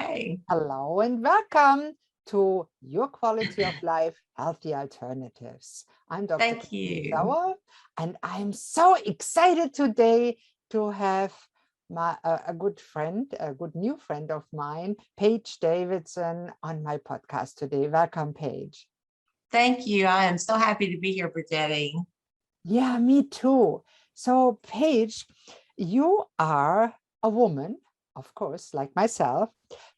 Hi. Hello and welcome to Your Quality of Life Healthy Alternatives. I'm Dr. Thank Paige, you. and I'm so excited today to have a good friend, a good new friend of mine, Paige Davidson, on my podcast today. Welcome, Paige. Thank you. I am so happy to be here, Brigetti. Yeah, me too. So, Paige, you are a woman, of course, like myself,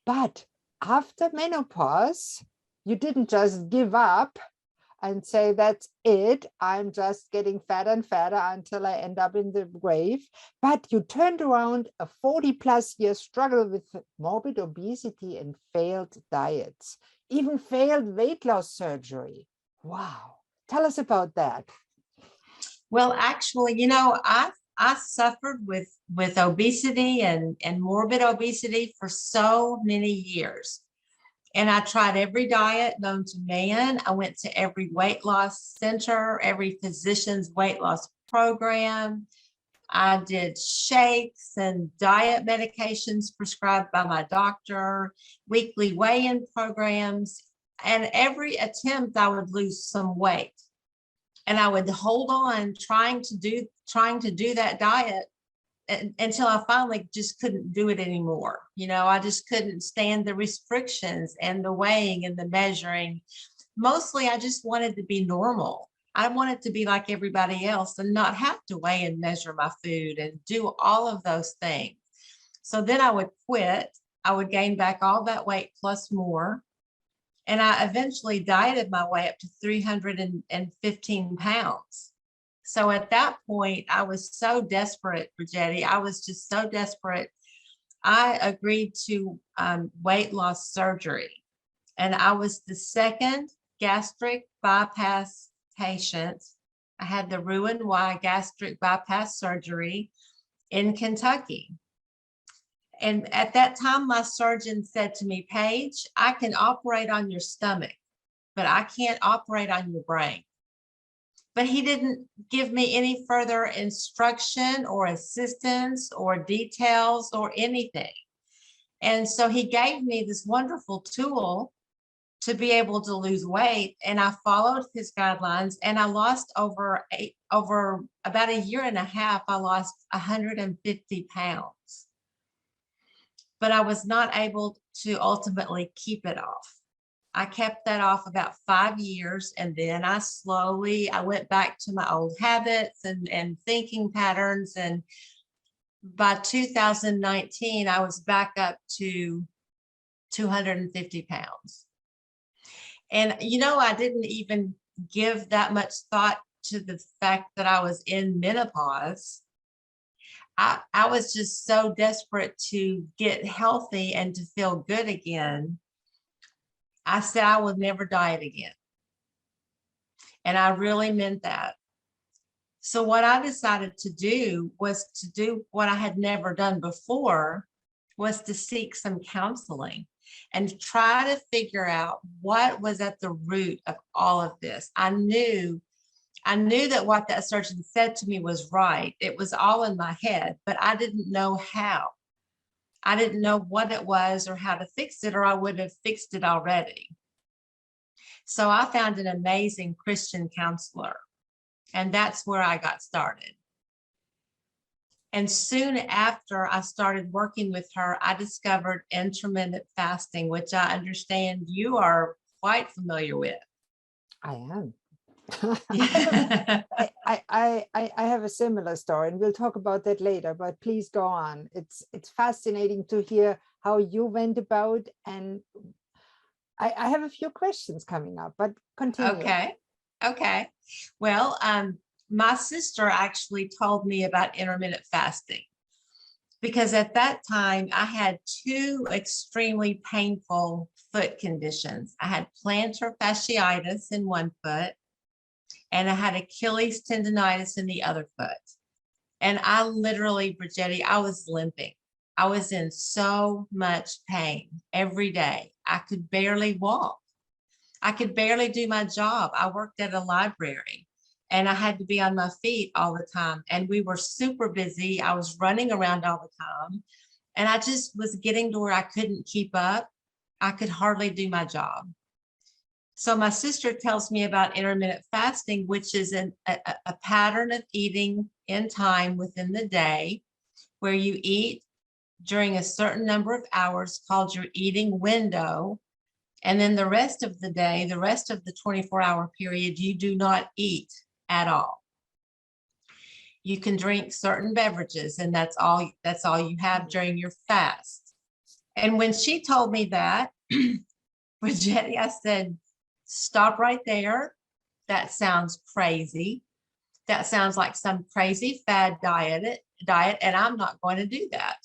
but after menopause, you didn't just give up and say, that's it, I'm just getting fatter and fatter until I end up in the grave. But you turned around a 40-plus-year struggle with morbid obesity and failed diets, even failed weight loss surgery. Wow. Tell us about that. Well, actually, I suffered with obesity and morbid obesity for so many years. And I tried every diet known to man. I went to every weight loss center, every physician's weight loss program. I did shakes and diet medications prescribed by my doctor, weekly weigh-in programs, and every attempt I would lose some weight. And I would hold on trying to do that diet until I finally just couldn't do it anymore. I just couldn't stand the restrictions and the weighing and the measuring. Mostly, I just wanted to be normal. I wanted to be like everybody else and not have to weigh and measure my food and do all of those things. So then I would quit. I would gain back all that weight plus more. And I eventually dieted my way up to 315 pounds. So at that point, I was so desperate, Brigetti. I was just so desperate. I agreed to weight loss surgery. And I was the second gastric bypass patient. I had the Roux-en-Y gastric bypass surgery in Kentucky. And at that time, my surgeon said to me, Paige, I can operate on your stomach, but I can't operate on your brain. But he didn't give me any further instruction or assistance or details or anything. And so he gave me this wonderful tool to be able to lose weight. And I followed his guidelines and I lost over about a year and a half, I lost 150 pounds. But I was not able to ultimately keep it off. I kept that off about 5 years. And then I went back to my old habits and thinking patterns. And by 2019, I was back up to 250 pounds. And, I didn't even give that much thought to the fact that I was in menopause. I was just so desperate to get healthy and to feel good again. I said I would never diet again. And I really meant that. So what I decided to do was to do what I had never done before, was to seek some counseling and try to figure out what was at the root of all of this. I knew that what that surgeon said to me was right. It was all in my head, but I didn't know how. I didn't know what it was or how to fix it, or I would have fixed it already. So I found an amazing Christian counselor, and that's where I got started. And soon after I started working with her, I discovered intermittent fasting, which I understand you are quite familiar with. I am. Yeah. I have a similar story, and we'll talk about that later, but please go on. It's fascinating to hear how you went about, and I have a few questions coming up, but continue. Okay. Well, my sister actually told me about intermittent fasting because at that time I had two extremely painful foot conditions. I had plantar fasciitis in one foot, and I had Achilles tendonitis in the other foot. And I literally, Brigetti, I was limping. I was in so much pain every day. I could barely walk. I could barely do my job. I worked at a library and I had to be on my feet all the time. And we were super busy. I was running around all the time. And I just was getting to where I couldn't keep up. I could hardly do my job. So my sister tells me about intermittent fasting, which is a pattern of eating in time within the day, where you eat during a certain number of hours called your eating window. And then the rest of the day, the rest of the 24-hour period, you do not eat at all. You can drink certain beverages, and that's all you have during your fast. And when she told me that, Bridget, I said, stop right there. That sounds crazy. That sounds like some crazy fad diet, and I'm not going to do that.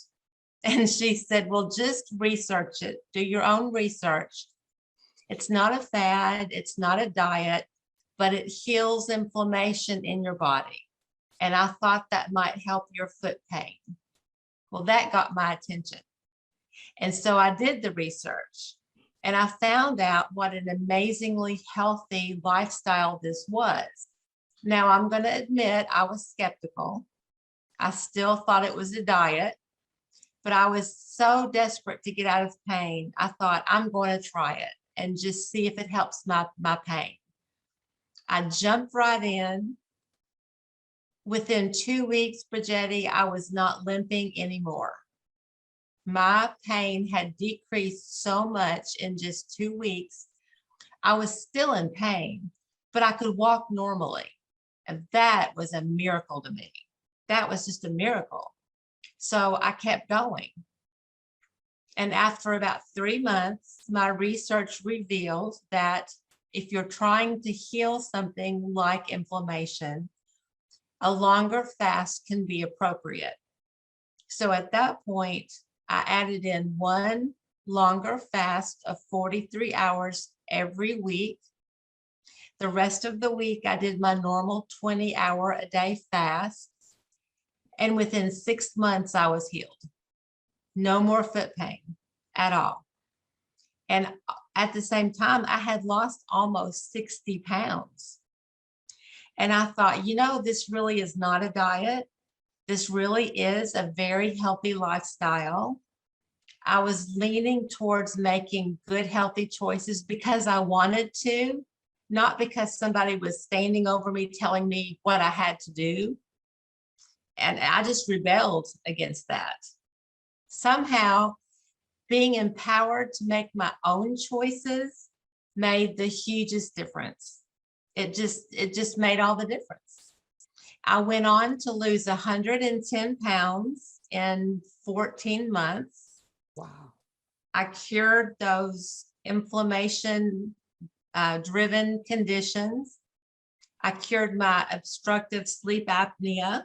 And she said, well, just research it. Do your own research. It's not a fad. It's not a diet, but it heals inflammation in your body. And I thought that might help your foot pain. Well, that got my attention. And so I did the research, and I found out what an amazingly healthy lifestyle this was. Now, I'm going to admit I was skeptical. I still thought it was a diet, but I was so desperate to get out of pain. I thought, I'm going to try it and just see if it helps my pain. I jumped right in. Within 2 weeks, Brigetti, I was not limping anymore. My pain had decreased so much in just 2 weeks. I was still in pain, but I could walk normally. And that was a miracle to me. That was just a miracle. So I kept going. And after about 3 months, my research revealed that if you're trying to heal something like inflammation, a longer fast can be appropriate. So at that point, I added in one longer fast of 43 hours every week. The rest of the week, I did my normal 20-hour-a-day fast. And within 6 months, I was healed. No more foot pain at all. And at the same time, I had lost almost 60 pounds. And I thought, this really is not a diet. This really is a very healthy lifestyle. I was leaning towards making good, healthy choices because I wanted to, not because somebody was standing over me telling me what I had to do. And I just rebelled against that. Somehow, being empowered to make my own choices made the hugest difference. It just made all the difference. I went on to lose 110 pounds in 14 months. Wow. I cured those inflammation driven conditions. I cured my obstructive sleep apnea.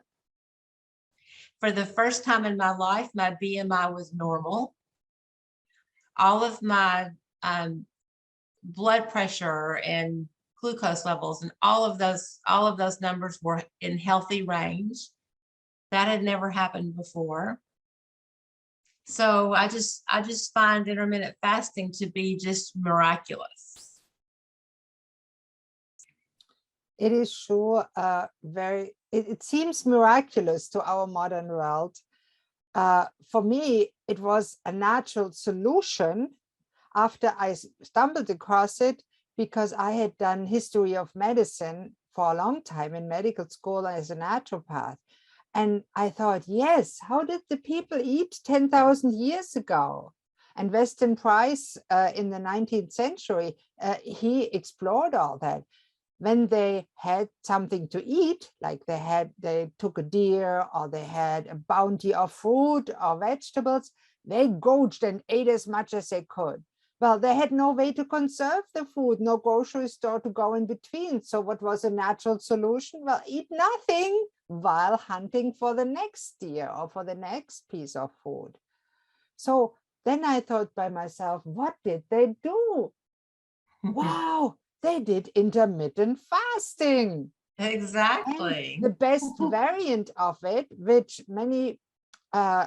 For the first time in my life, my BMI was normal. All of my blood pressure and glucose levels and all of those numbers were in healthy range. That had never happened before. So I just find intermittent fasting to be just miraculous. It is sure it seems miraculous to our modern world. For me, it was a natural solution after I stumbled across it, because I had done history of medicine for a long time in medical school as a naturopath. And I thought, yes, how did the people eat 10,000 years ago? And Weston Price in the 19th century, he explored all that. When they had something to eat, like they took a deer, or they had a bounty of fruit or vegetables, they gorged and ate as much as they could. Well, they had no way to conserve the food, no grocery store to go in between. So what was a natural solution? Well, eat nothing while hunting for the next deer or for the next piece of food. So then I thought by myself, what did they do? Wow, they did intermittent fasting. Exactly. And the best variant of it, which many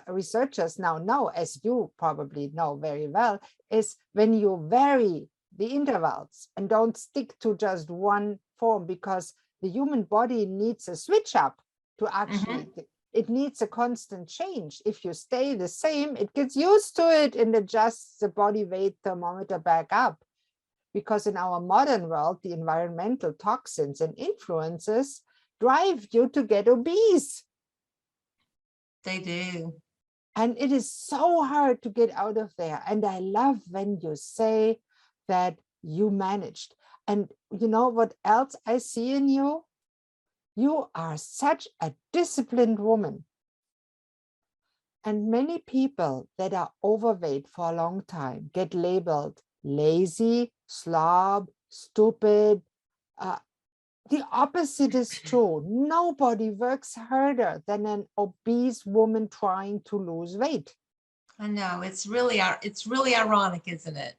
researchers now know, as you probably know very well, is when you vary the intervals and don't stick to just one form, because the human body needs a switch up to actually it needs a constant change. If you stay the same, it gets used to it and adjusts the body weight thermometer back up. Because in our modern world, the environmental toxins and influences drive you to get obese. They do. And it is so hard to get out of there. And I love when you say that you managed. And you know what else I see in you? You are such a disciplined woman. And many people that are overweight for a long time get labeled lazy, slob, stupid. The opposite is true. Nobody works harder than an obese woman trying to lose weight. I know it's really ironic, isn't it?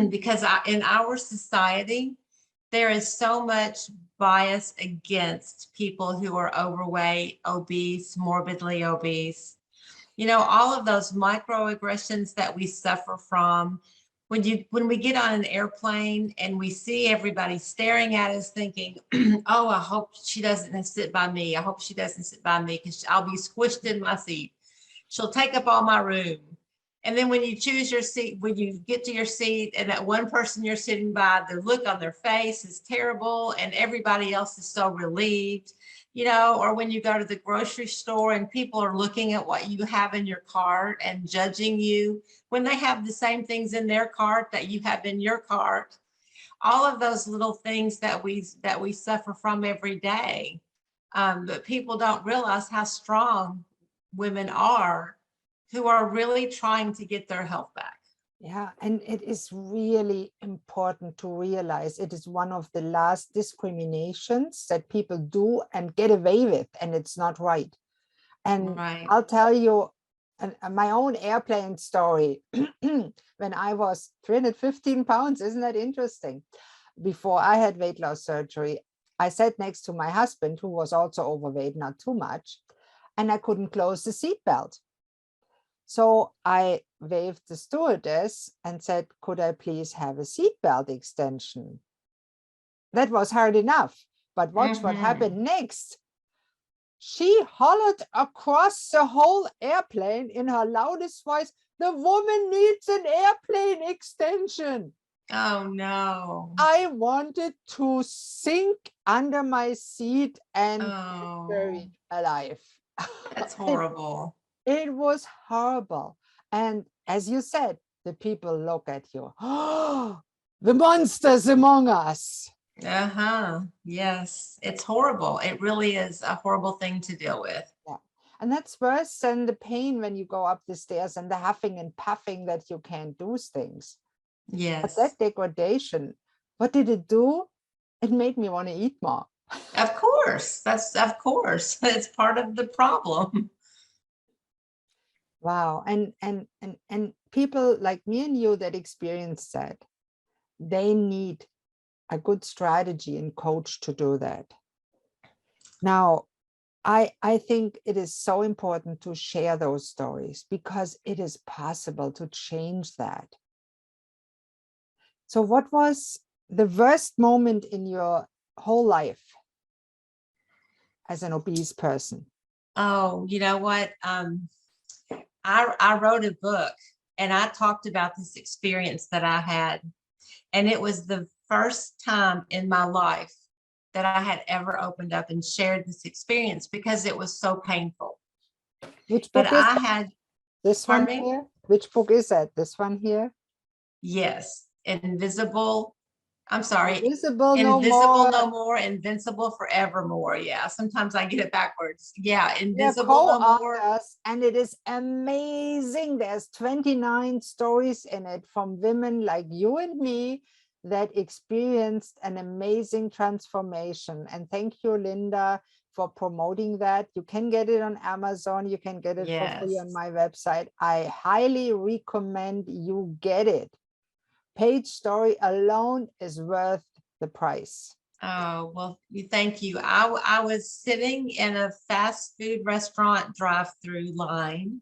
Because in our society, there is so much bias against people who are overweight, obese, morbidly obese. You know, all of those microaggressions that we suffer from when we get on an airplane and we see everybody staring at us thinking, oh, I hope she doesn't sit by me. I hope she doesn't sit by me because I'll be squished in my seat. She'll take up all my room. And then when you choose your seat, when you get to your seat and that one person you're sitting by, the look on their face is terrible and everybody else is so relieved, you know, or when you go to the grocery store and people are looking at what you have in your cart and judging you when they have the same things in their cart that you have in your cart. All of those little things that we suffer from every day. But people don't realize how strong women are who are really trying to get their health back. Yeah, and it is really important to realize it is one of the last discriminations that people do and get away with, and it's not right. And Right. I'll tell you my own airplane story. When I was 315 pounds, isn't that interesting? Before I had weight loss surgery, I sat next to my husband, who was also overweight, not too much, and I couldn't close the seatbelt. So I waved the stewardess and said, could I please have a seatbelt extension? That was hard enough, but watch what happened next. She hollered across the whole airplane in her loudest voice, the woman needs an airplane extension. Oh, no. I wanted to sink under my seat and get buried alive. That's horrible. It was horrible. And as you said, the people look at you. Oh, the monsters among us. Yes, it's horrible. It really is a horrible thing to deal with. Yeah. And that's worse than the pain when you go up the stairs and the huffing and puffing that you can't do things. But Yes. that degradation, what did it do? It made me want to eat more. Of course. Of course. It's part of the problem. Wow. And people like me and you that experience that, they need a good strategy and coach to do that. Now, I think it is so important to share those stories because it is possible to change that. So what was the worst moment in your whole life as an obese person? Oh, you know what? I wrote a book and I talked about this experience that I had. And it was the first time in my life that I had ever opened up and shared this experience because it was so painful. Which But book is I that? had, This one here? Which book is that? This one here? yes, invisible. I'm sorry, Invisible No invisible More. no more, invincible forevermore. Yeah, sometimes I get it backwards. Yeah, They're invisible no more. co-authors, and it is amazing. There's 29 stories in it from women like you and me that experienced an amazing transformation. And thank you, Linda, for promoting that. You can get it on Amazon. You can get it for free on Yes. my website. I highly recommend you get it. Paige story alone is worth the price. Oh, well, thank you. I was sitting in a fast food restaurant drive-through line,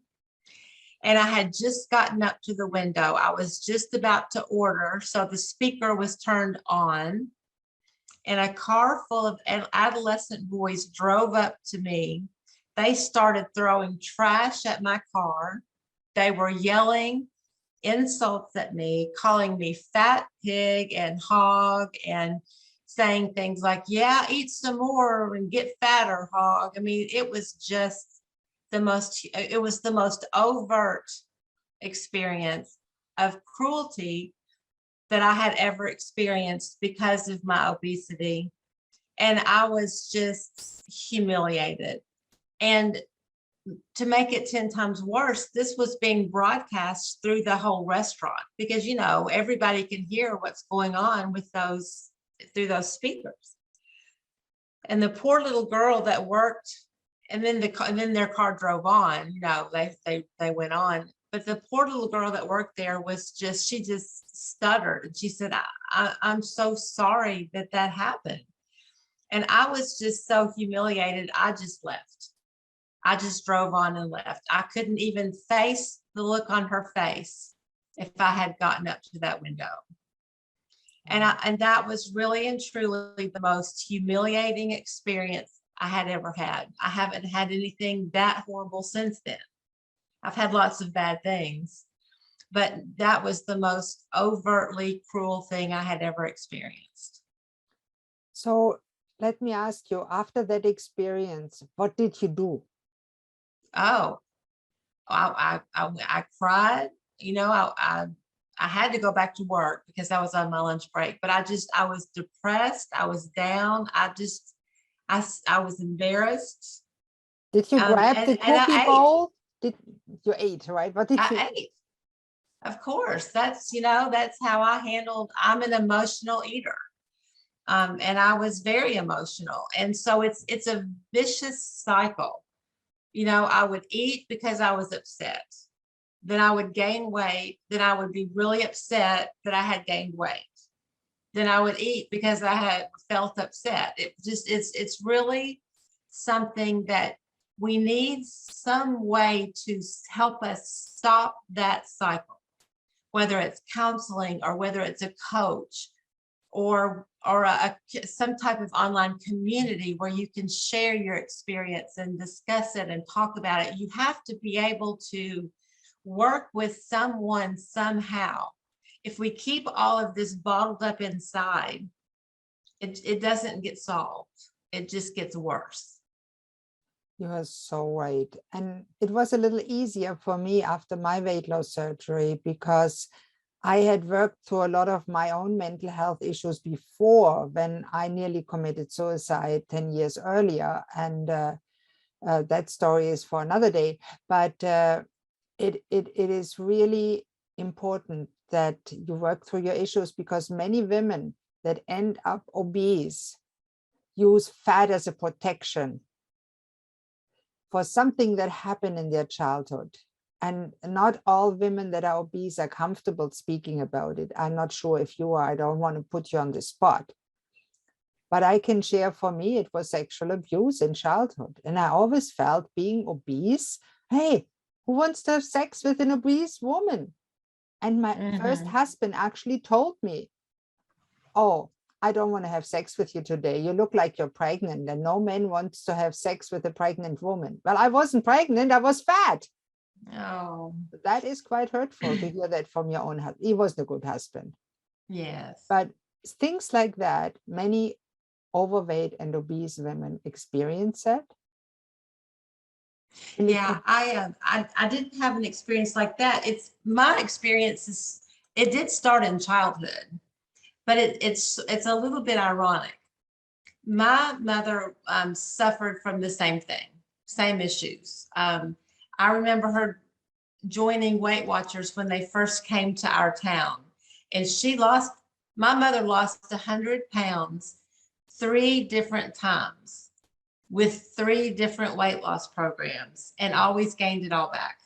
and I had just gotten up to the window. I was just about to order, so the speaker was turned on, and a car full of adolescent boys drove up to me they started throwing trash at my car. They were yelling insults at me, calling me fat pig and hog, and saying things like, yeah, eat some more and get fatter, hog. I mean, it was the most overt experience of cruelty that I had ever experienced because of my obesity. And I was just humiliated. And to make it 10 times worse, this was being broadcast through the whole restaurant because, everybody can hear what's going on with those through those speakers. And the poor little girl that worked, and then their car drove on, they went on. But the poor little girl that worked there she just stuttered. And she said, I'm so sorry that happened. And I was just so humiliated. I just left. I just drove on and left. I couldn't even face the look on her face if I had gotten up to that window. And that was really and truly the most humiliating experience I had ever had. I haven't had anything that horrible since then. I've had lots of bad things, but that was the most overtly cruel thing I had ever experienced. So let me ask you, after that experience, what did you do? Oh, I cried. I had to go back to work because I was on my lunch break, but I was depressed. I was down. I was embarrassed. Did you grab the cookie bowl? Did you ate, right? What did you? I ate. Of course, that's how I handled. I'm an emotional eater, and I was very emotional, and so it's a vicious cycle. I would eat because I was upset. Then I would gain weight. Then I would be really upset that I had gained weight. Then I would eat because I had felt upset. It's really something that we need some way to help us stop that cycle, whether it's counseling or whether it's a coach or some type of online community where you can share your experience and discuss it and talk about it. You have to be able to work with someone somehow. If we keep all of this bottled up inside, it doesn't get solved. It just gets worse. You are so right. And it was a little easier for me after my weight loss surgery because I had worked through a lot of my own mental health issues before when I nearly committed suicide 10 years earlier. And that story is for another day. But it is really important that you work through your issues because many women that end up obese use fat as a protection for something that happened in their childhood. And not all women that are obese are comfortable speaking about it. I'm not sure if you are. I don't want to put you on the spot. But I can share, for me, it was sexual abuse in childhood. And I always felt being obese, hey, who wants to have sex with an obese woman? And my first husband actually told me, oh, I don't want to have sex with you today. You look like you're pregnant and no man wants to have sex with a pregnant woman. Well, I wasn't pregnant, I was fat. Oh, that is quite hurtful to hear that from your own husband. He wasn't a good husband. yes. But things like that, many overweight and obese women experience that. And Yeah, I didn't have an experience like that. It's my experience it did start in childhood, but it's a little bit ironic. My mother suffered from the same thing, same issues. I remember her joining Weight Watchers when they first came to our town, and my mother lost 100 pounds 3 different times with 3 different weight loss programs and always gained it all back.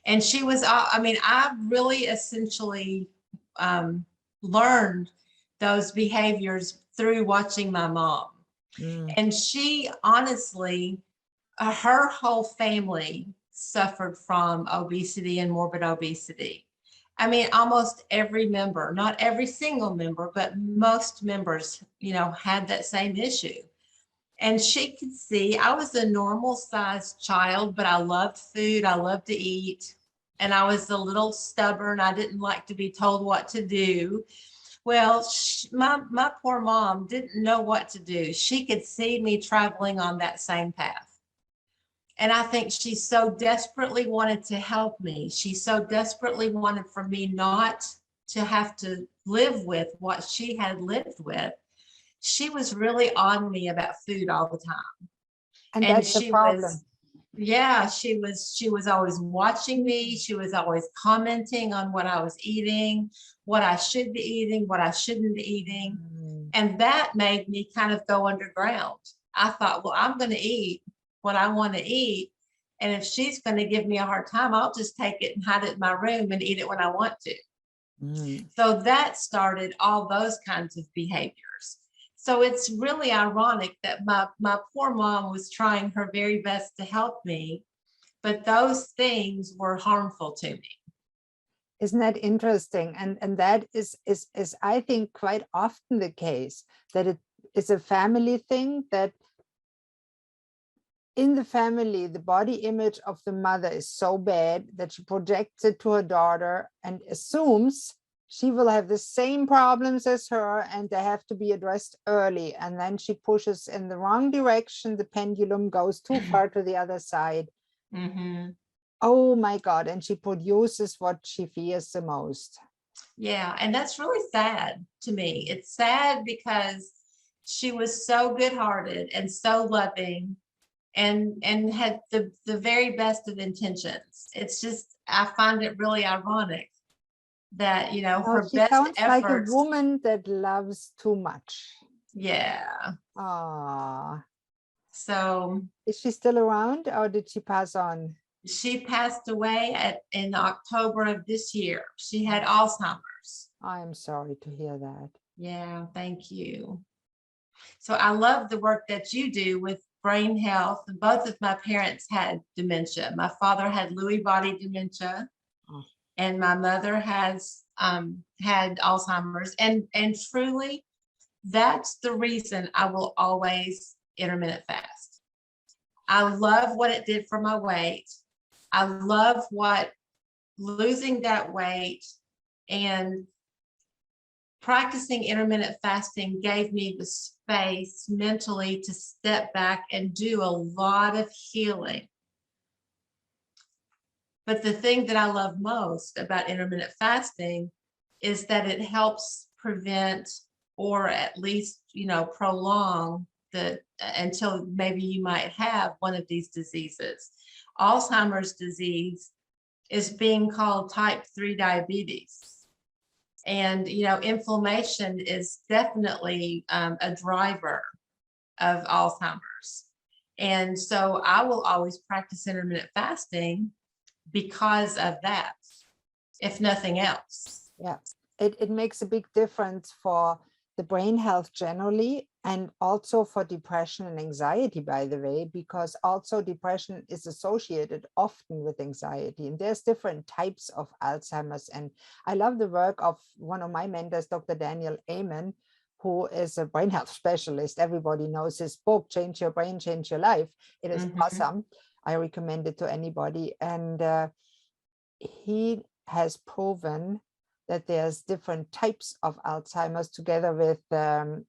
And she was, I really essentially learned those behaviors through watching my mom. And she honestly, her whole family suffered from obesity and morbid obesity. I mean, almost every member, not every single member, but most members, had that same issue. And she could see I was a normal sized child, but I loved food. I loved to eat. And I was a little stubborn. I didn't like to be told what to do. Well, my poor mom didn't know what to do. She could see me traveling on that same path. And I think she so desperately wanted to help me. She so desperately wanted for me not to have to live with what she had lived with. She was really on me about food all the time. And And that's the she problem. was, yeah, she was always watching me. She was always commenting on what I was eating, what I should be eating, what I shouldn't be eating. Mm. And that made me kind of go underground. I thought, well, I'm going to eat what I want to eat. And if she's going to give me a hard time, I'll just take it and hide it in my room and eat it when I want to. Mm. So that started all those kinds of behaviors. So it's really ironic that my poor mom was trying her very best to help me, but those things were harmful to me. Isn't that interesting? And that is I think quite often the case, that it is a family thing, that in the family, the body image of the mother is so bad that she projects it to her daughter and assumes she will have the same problems as her and they have to be addressed early. And then she pushes in the wrong direction. The pendulum goes too far to the other side. Mm-hmm. Oh my God. And she produces what she fears the most. Yeah, and that's really sad to me. It's sad because she was so good-hearted and so loving and had the very best of intentions. It's just I find it really ironic that, No, her she best sounds like a efforts. woman that loves too much. Yeah. Ah, So is she still around or did she pass on? she passed away in October of this year. She had Oh, Alzheimer's. I'm sorry to hear that. Yeah, thank you. So I love the work that you do with brain health. And both of my parents had dementia. My father had Lewy body dementia, Oh, and my mother has had Alzheimer's. And truly, that's the reason I will always intermittent fast. I love what it did for my weight. I love what losing that weight and practicing intermittent fasting gave me the space mentally to step back and do a lot of healing. But the thing that I love most about intermittent fasting is that it helps prevent or at least, prolong the until maybe you might have one of these diseases. Alzheimer's disease is being called type 3 diabetes. And, inflammation is definitely a driver of Alzheimer's. And so I will always practice intermittent fasting because of that, if nothing else. yeah. It makes a big difference for the brain health generally, and also for depression and anxiety, by the way, because also depression is associated often with anxiety. And there's different types of Alzheimer's. And I love the work of one of my mentors, Dr. Daniel Amen, who is a brain health specialist. Everybody knows his book, Change Your Brain, Change Your Life. It is awesome. I recommend it to anybody. And he has proven that there's different types of Alzheimer's, together with um,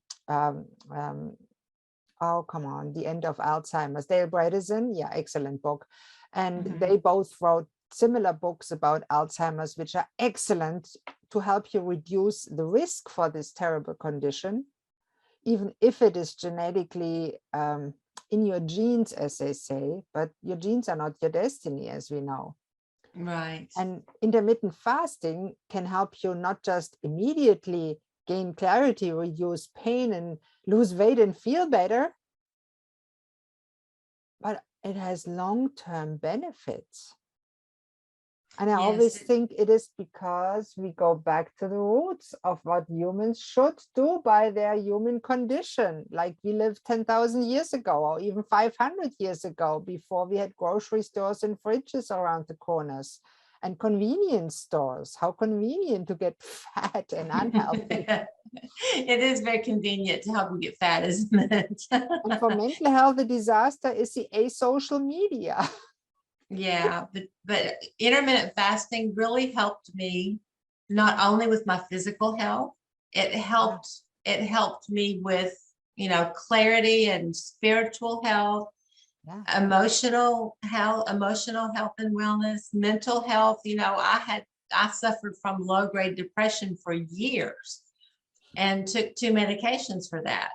oh, come on, The End of Alzheimer's, Davidson. Yeah, excellent book. And they both wrote similar books about Alzheimer's, which are excellent to help you reduce the risk for this terrible condition, even if it is genetically in your genes, as they say. But your genes are not your destiny, as we know. Right. And intermittent fasting can help you not just immediately gain clarity, reduce pain, and lose weight and feel better, but it has long-term benefits. And I always think it is because we go back to the roots of what humans should do by their human condition. Like we lived 10,000 years ago, or even 500 years ago, before we had grocery stores and fridges around the corners. and convenience stores. How convenient to get fat and unhealthy. It is very convenient to help you get fat, isn't it? And for mental health, the disaster is the asocial media. Yeah, but intermittent fasting really helped me not only with my physical health, it helped me with, clarity and spiritual health, Yeah. emotional health and wellness, mental health. I suffered from low-grade depression for years and took 2 medications for that.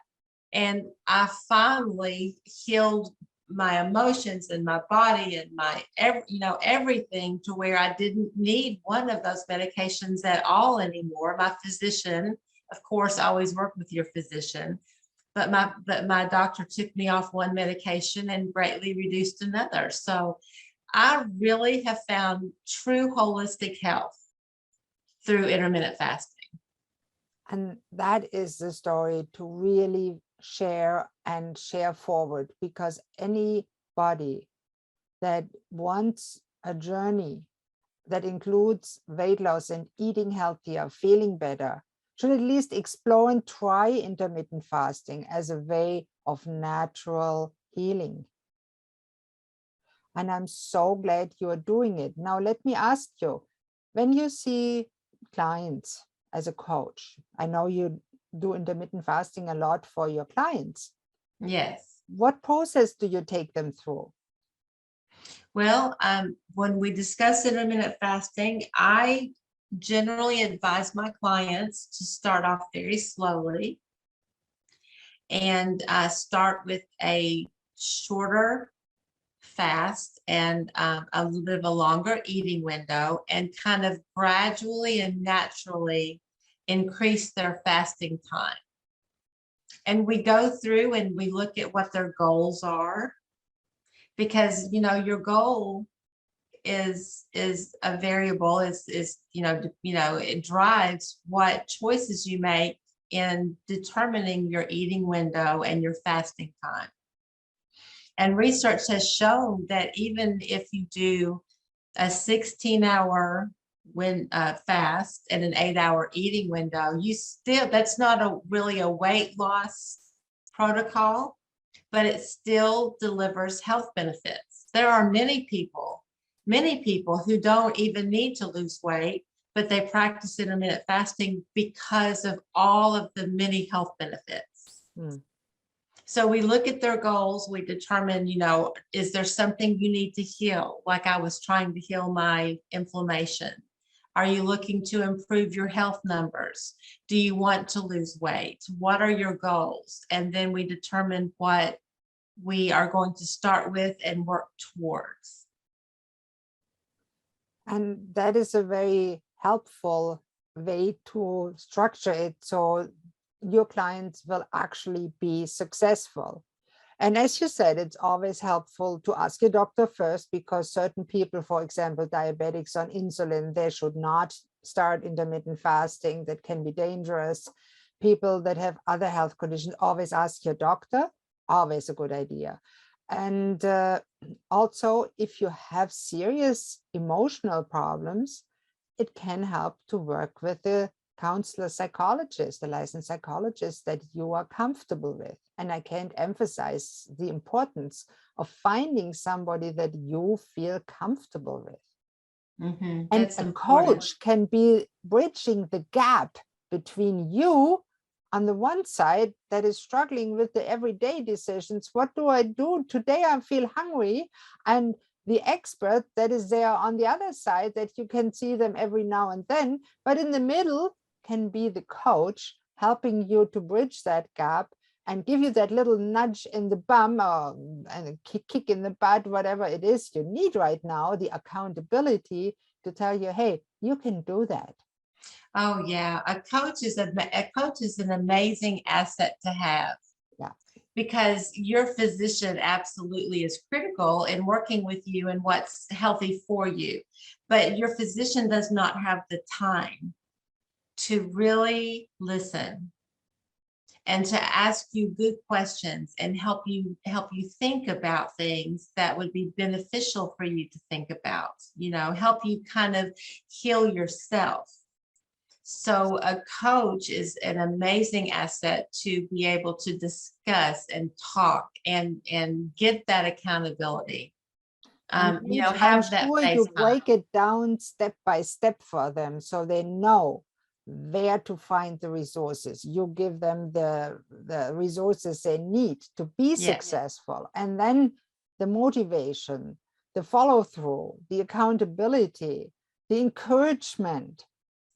And I finally healed my emotions and my body and my everything to where I didn't need one of those medications at all anymore. My physician, of course, I always work with your physician, but my doctor took me off one medication and greatly reduced another. So I really have found true holistic health through intermittent fasting. And that is the story to really share and share forward, because anybody that wants a journey that includes weight loss and eating healthier, feeling better, should at least explore and try intermittent fasting as a way of natural healing. And I'm so glad you are doing it. Now, let me ask you, when you see clients as a coach, I know you do intermittent fasting a lot for your clients. Yes. What process do you take them through? Well, when we discuss intermittent fasting, I generally advise my clients to start off very slowly and start with a shorter fast and a little bit of a longer eating window, and kind of gradually and naturally increase their fasting time. And we go through and we look at what their goals are, because your goal is a variable, is it drives what choices you make in determining your eating window and your fasting time. And research has shown that even if you do a 16-hour fast and an 8-hour eating window, that's not really a weight loss protocol, but it still delivers health benefits. There are many people who don't even need to lose weight, but they practice intermittent fasting because of all of the many health benefits. So we look at their goals, we determine, is there something you need to heal? Like I was trying to heal my inflammation. Are you looking to improve your health numbers? Do you want to lose weight? What are your goals? And then we determine what we are going to start with and work towards. And that is a very helpful way to structure it, so your clients will actually be successful. And as you said, it's always helpful to ask your doctor first, because certain people, for example, diabetics on insulin, they should not start intermittent fasting. That can be dangerous. People that have other health conditions, always ask your doctor, always a good idea. And also, if you have serious emotional problems, it can help to work with the counselor psychologist, the licensed psychologist that you are comfortable with. And I can't emphasize the importance of finding somebody that you feel comfortable with. And That's a important. coach can be bridging the gap between you on the one side that is struggling with the everyday decisions. What do I do? Today I feel hungry. And the expert that is there on the other side, that you can see them every now and then, but in the middle can be the coach helping you to bridge that gap and give you that little nudge in the bum, or and a kick in the butt, whatever it is you need right now, the accountability to tell you, hey, you can do that. Oh yeah, a coach is an amazing asset to have. Yeah. Because your physician absolutely is critical in working with you and what's healthy for you. But your physician does not have the time to really listen and to ask you good questions and help you think about things that would be beneficial for you to think about, help you kind of heal yourself. So a coach is an amazing asset to be able to discuss and talk and get that accountability. And Paige, I'm Have that sure you face time. break it down step by step for them so they know where to find the resources. You give them the resources they need to be Yes. successful. And then the motivation, the follow through, the accountability, the encouragement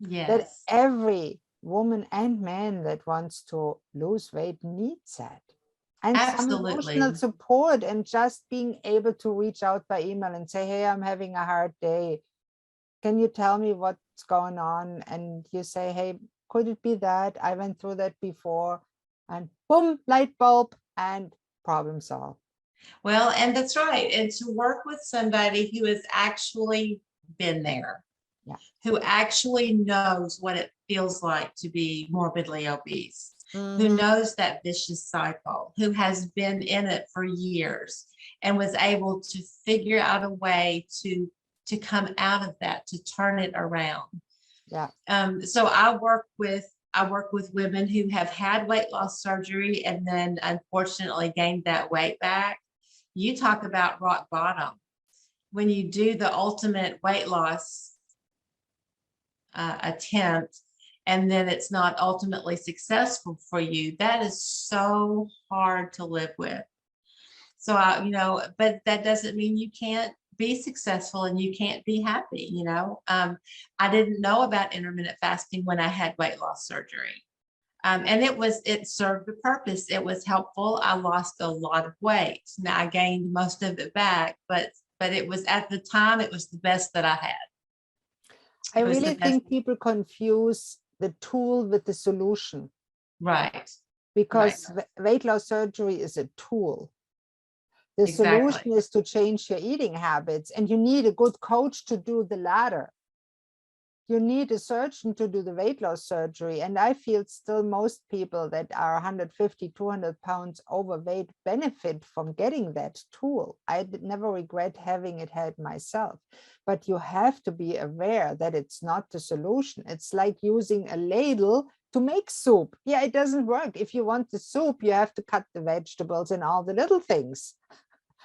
that Yes. every woman and man that wants to lose weight needs that. And some emotional Absolutely. support, and just being able to reach out by email and say, hey, I'm having a hard day. Can you tell me what's going on? And you say, hey, could it be that? I went through that before. And boom, light bulb, and problem solved. Well, and that's right. And to work with somebody who has actually been there, Yeah. who actually knows what it feels like to be morbidly obese, who knows that vicious cycle, who has been in it for years and was able to figure out a way to come out of that, to turn it around. Yeah. So I work with women who have had weight loss surgery and then unfortunately gained that weight back. You talk about rock bottom. When you do the ultimate weight loss attempt and then it's not ultimately successful for you, that is so hard to live with. So but that doesn't mean you can't be successful and you can't be happy. I didn't know about intermittent fasting when I had weight loss surgery. And it served a purpose. It was helpful. I lost a lot of weight. Now I gained most of it back, but it was, at the time, it was the best that I had. I really think people confuse the tool with the solution. Right. Because weight loss surgery is a tool. The Exactly. solution is to change your eating habits, and you need a good coach to do the latter. You need a surgeon to do the weight loss surgery. And I feel still most people that are 150, 200 pounds overweight benefit from getting that tool. I never regret having it had myself. But you have to be aware that it's not the solution. It's like using a ladle to make soup. Yeah, it doesn't work. If you want the soup, you have to cut the vegetables and all the little things.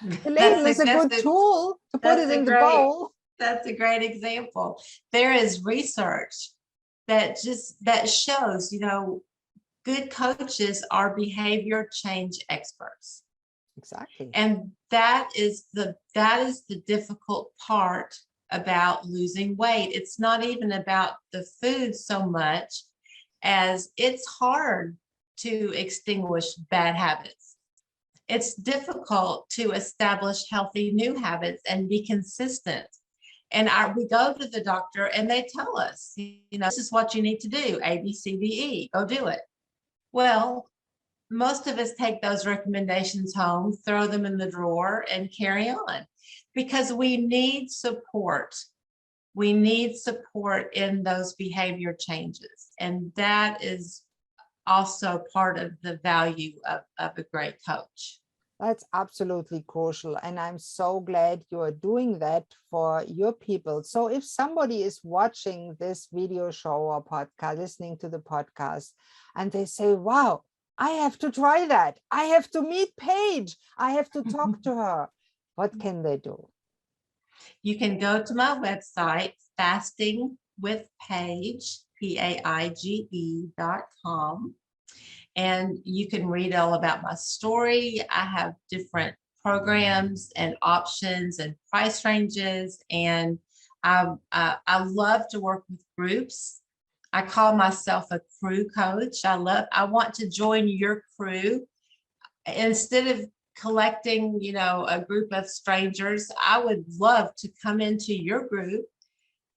The ladle is a good tool to put it in the bowl. That's a great example. There is research that shows, good coaches are behavior change experts. Exactly. And that is the difficult part about losing weight. It's not even about the food so much as it's hard to extinguish bad habits. It's difficult to establish healthy new habits and be consistent. And we go to the doctor and they tell us, this is what you need to do, A, B, C, D, E, go do it. Well, most of us take those recommendations home, throw them in the drawer and carry on because we need support. We need support in those behavior changes. And that is also part of the value of a great coach. That's absolutely crucial. And I'm so glad you are doing that for your people. So if somebody is watching this video show or podcast, listening to the podcast, and they say, wow, I have to try that. I have to meet Paige. I have to talk to her. What can they do? You can go to my website, fastingwithpaige, PAIGE.com. And you can read all about my story. I have different programs and options and price ranges. And I love to work with groups. I call myself a crew coach. I want to join your crew. Instead of collecting, a group of strangers, I would love to come into your group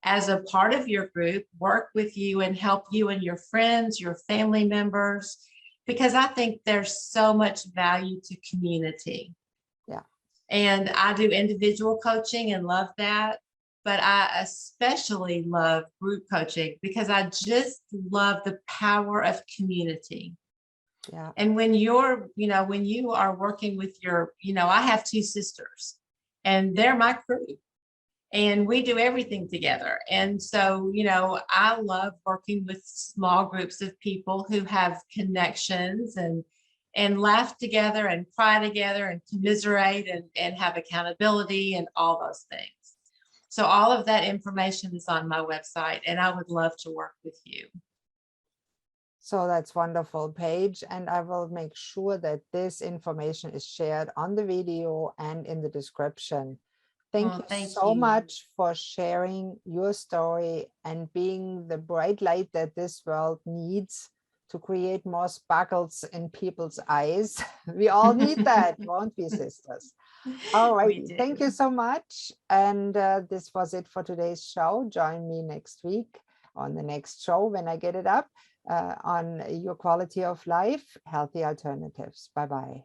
as a part of your group, work with you and help you and your friends, your family members, because I think there's so much value to community. Yeah. And I do individual coaching and love that. But I especially love group coaching because I just love the power of community. Yeah. And when you're, when you are working with your, I have two sisters and they're my crew and we do everything together. And so, I love working with small groups of people who have connections and laugh together and cry together and commiserate and have accountability and all those things. So all of that information is on my website and I would love to work with you. So that's wonderful, Paige. And I will make sure that this information is shared on the video and in the description. Thank you Thank so you. much for sharing your story and being the bright light that this world needs to create more sparkles in people's eyes. We all need that, won't we, sisters? All right. We do. Thank you so much. And this was it for today's show. Join me next week on the next show when I get it up on your quality of life, healthy alternatives. Bye-bye.